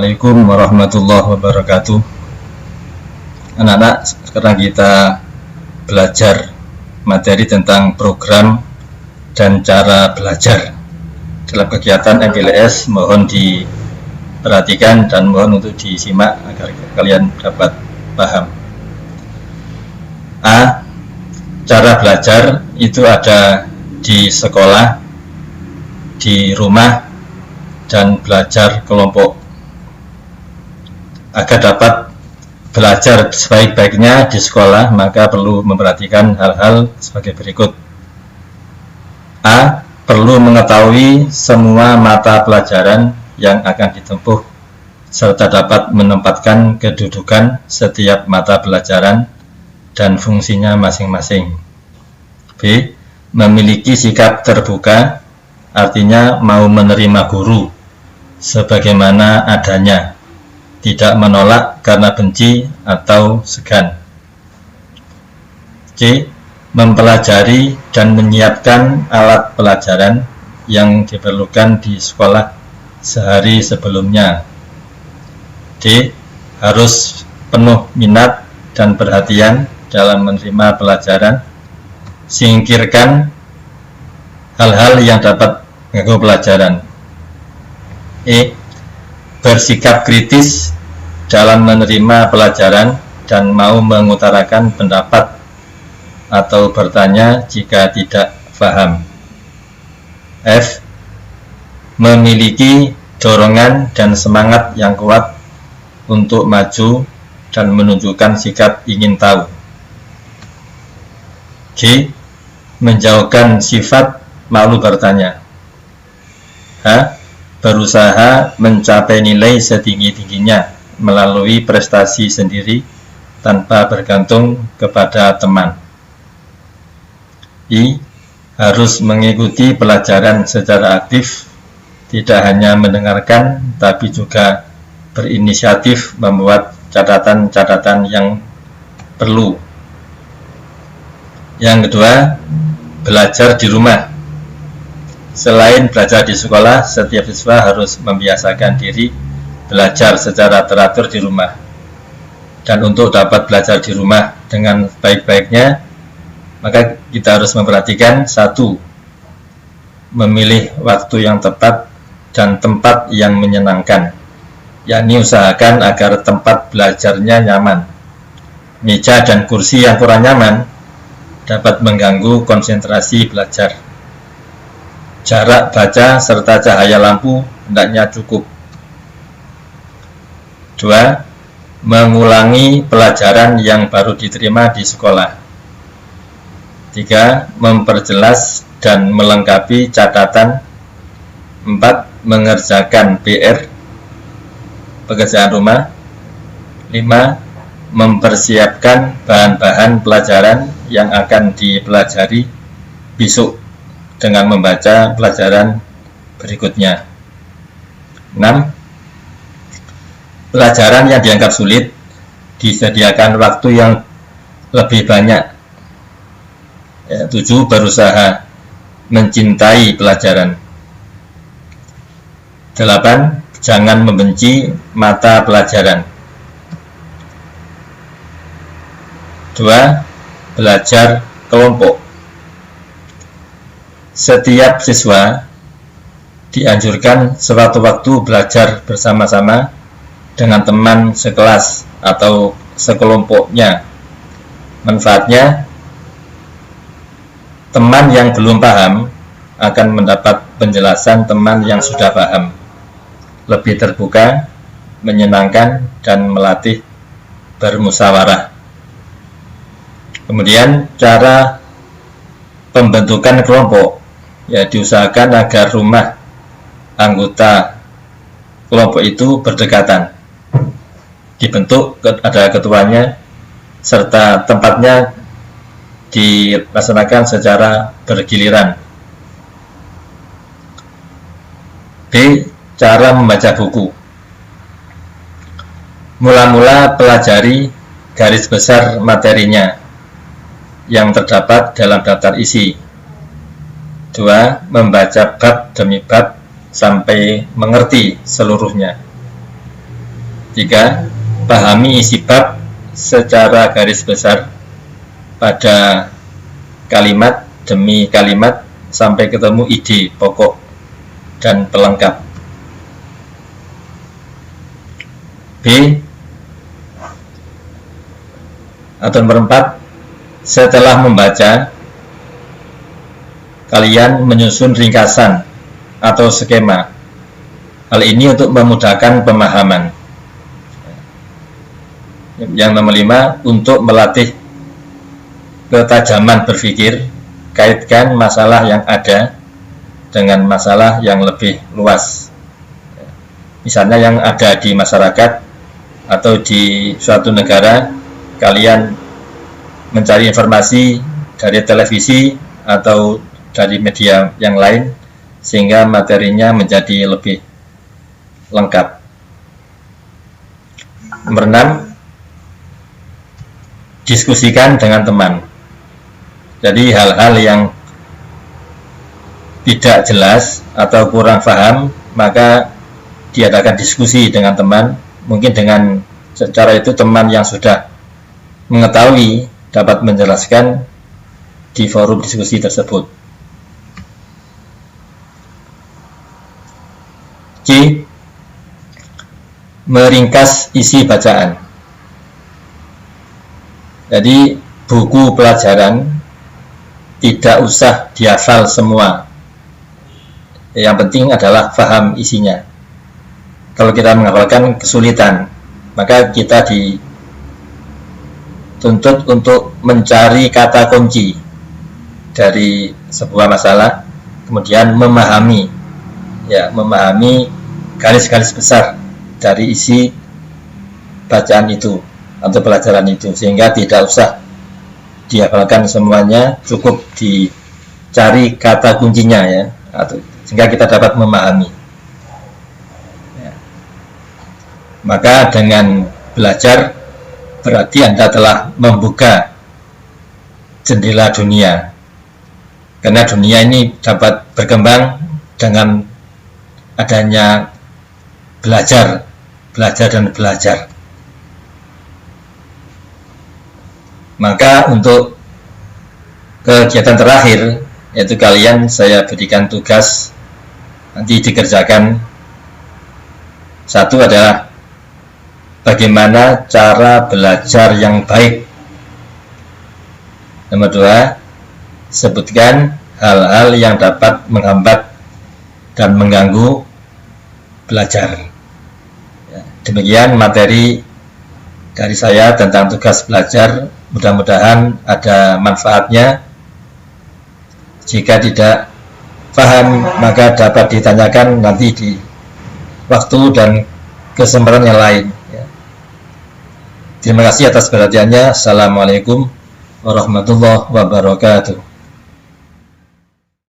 Assalamualaikum warahmatullahi wabarakatuh. Anak-anak, sekarang kita belajar materi tentang program dan cara belajar dalam kegiatan MPLS. Mohon diperhatikan dan mohon untuk disimak agar kalian dapat paham. A. Cara belajar itu ada di sekolah, di rumah, dan belajar kelompok. Agar dapat belajar sebaik-baiknya di sekolah, maka perlu memperhatikan hal-hal sebagai berikut. A. Perlu mengetahui semua mata pelajaran yang akan ditempuh, serta dapat menempatkan kedudukan setiap mata pelajaran dan fungsinya masing-masing. B. Memiliki sikap terbuka, artinya mau menerima guru sebagaimana adanya, tidak menolak karena benci atau segan. C. Mempelajari dan menyiapkan alat pelajaran yang diperlukan di sekolah sehari sebelumnya. D. Harus penuh minat dan perhatian dalam menerima pelajaran, singkirkan hal-hal yang dapat mengganggu pelajaran. E. Bersikap kritis dalam menerima pelajaran dan mau mengutarakan pendapat atau bertanya jika tidak paham. F. Memiliki dorongan dan semangat yang kuat untuk maju dan menunjukkan sikap ingin tahu. G. Menjauhkan sifat malu bertanya. H. Berusaha mencapai nilai setinggi-tingginya melalui prestasi sendiri tanpa bergantung kepada teman. I. Harus mengikuti pelajaran secara aktif, tidak hanya mendengarkan tapi juga berinisiatif membuat catatan-catatan yang perlu. Yang kedua, belajar di rumah. Selain belajar di sekolah, setiap siswa harus membiasakan diri belajar secara teratur di rumah. Dan untuk dapat belajar di rumah dengan baik-baiknya, maka kita harus memperhatikan: 1. Memilih waktu yang tepat dan tempat yang menyenangkan, yakni usahakan agar tempat belajarnya nyaman. Meja dan kursi yang kurang nyaman dapat mengganggu konsentrasi belajar. Jarak baca serta cahaya lampu hendaknya cukup. 2. Mengulangi pelajaran yang baru diterima di sekolah. 3. Memperjelas dan melengkapi catatan. 4. Mengerjakan PR, pekerjaan rumah. 5. Mempersiapkan bahan-bahan pelajaran yang akan dipelajari besok dengan membaca pelajaran berikutnya. 6. Pelajaran yang dianggap sulit disediakan waktu yang lebih banyak. 7. Berusaha mencintai pelajaran. 8. Jangan membenci mata pelajaran. 2. Belajar kelompok. Setiap siswa dianjurkan sewaktu-waktu belajar bersama-sama dengan teman sekelas atau sekelompoknya. Manfaatnya, teman yang belum paham akan mendapat penjelasan teman yang sudah paham, lebih terbuka, menyenangkan, dan melatih bermusyawarah. Kemudian cara pembentukan kelompok, ya, diusahakan agar rumah anggota kelompok itu berdekatan. Dibentuk, ada ketuanya, serta tempatnya dilaksanakan secara bergiliran. B. Cara membaca buku. Mula-mula pelajari garis besar materinya yang terdapat dalam daftar isi. 2. Membaca bab demi bab sampai mengerti seluruhnya. 3. Pahami isi bab secara garis besar pada kalimat demi kalimat sampai ketemu ide pokok dan pelengkap. B. Atau nomor 4, setelah membaca, kalian menyusun ringkasan atau skema. Hal ini untuk memudahkan pemahaman. Yang nomor 5, untuk melatih ketajaman berpikir, kaitkan masalah yang ada dengan masalah yang lebih luas. Misalnya yang ada di masyarakat atau di suatu negara, kalian mencari informasi dari televisi atau dari media yang lain sehingga materinya menjadi lebih lengkap. Nomor 6, diskusikan dengan teman. Jadi hal-hal yang tidak jelas atau kurang paham, maka diadakan diskusi dengan teman. Mungkin dengan secara itu teman yang sudah mengetahui dapat menjelaskan di forum diskusi tersebut. C. Meringkas isi bacaan. Jadi buku pelajaran tidak usah dihafal semua. Yang penting adalah paham isinya. Kalau kita menghafalkan kesulitan, maka kita dituntut untuk mencari kata kunci dari sebuah masalah, kemudian memahami garis-garis besar dari isi bacaan itu atau pelajaran itu, sehingga tidak usah dihafalkan semuanya, cukup dicari kata kuncinya ya, sehingga kita dapat memahami. Maka dengan belajar berarti Anda telah membuka jendela dunia, karena dunia ini dapat berkembang dengan adanya belajar dan belajar. Maka untuk kegiatan terakhir, yaitu kalian saya berikan tugas nanti dikerjakan. Satu adalah bagaimana cara belajar yang baik. Nomor 2, sebutkan hal-hal yang dapat menghambat dan mengganggu belajar. Demikian materi dari saya tentang tugas belajar. Mudah-mudahan ada manfaatnya. Jika tidak paham, maka dapat ditanyakan nanti di waktu dan kesempatan yang lain. Terima kasih atas perhatiannya. Assalamualaikum warahmatullahi wabarakatuh.